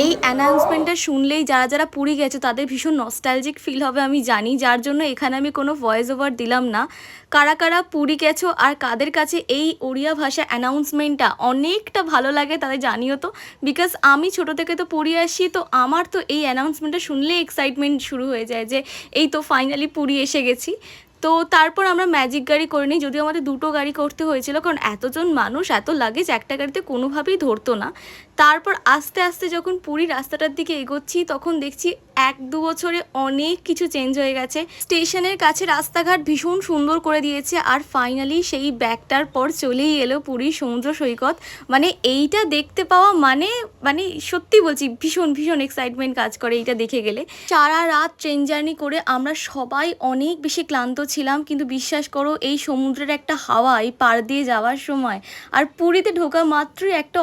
এই অ্যানাউন্সমেন্টটা শুনলেই যারা যারা পুরী গেছে তাদের ভীষণ নস্টালজিক ফিল হবে আমি জানি, যার জন্য এখানে আমি কোনো ভয়েস ওভার দিলাম না। কারা কারা পুরী গেছো আর কাদের কাছে এই ওড়িয়া ভাষা অ্যানাউন্সমেন্টটা অনেকটা ভালো লাগে তাদের জানিও তো। বিকজ আমি ছোট থেকে তো পুরী আসি, তো আমার তো এই অ্যানাউন্সমেন্টটা শুনলেই এক্সাইটমেন্ট শুরু হয়ে যায় যে এই তো ফাইনালি পুরী এসে গেছি। তো তারপর আমরা ম্যাজিক গাড়ি করে নিই, যদিও আমাদের দুটো গাড়ি করতে হয়েছিল কারণ এতজন মানুষ এত লাগেজ একটা গাড়িতে কোনোভাবেই ধরতো না। তারপর আস্তে আস্তে যখন পুরী রাস্তাটার দিকে এগোচ্ছি তখন দেখছি 1-2 বছরে অনেক কিছু চেঞ্জ হয়ে গেছে। স্টেশনের কাছে রাস্তাঘাট ভীষণ সুন্দর করে দিয়েছে, আর ফাইনালি সেই ব্যাগটার পর চলেই এলো পুরীর সমুদ্র সৈকত। মানে এইটা দেখতে পাওয়া মানে মানে সত্যি বলছি ভীষণ ভীষণ এক্সাইটমেন্ট কাজ করে এইটা দেখে গেলে। সারা রাত ট্রেন জার্নি করে আমরা সবাই অনেক বেশি ক্লান্ত ছিলাম, কিন্তু বিশ্বাস করো এই সমুদ্রের একটা হাওয়া এই পার দিয়ে যাওয়ার সময় আর পুরীতে ঢোকা মাত্রই একটা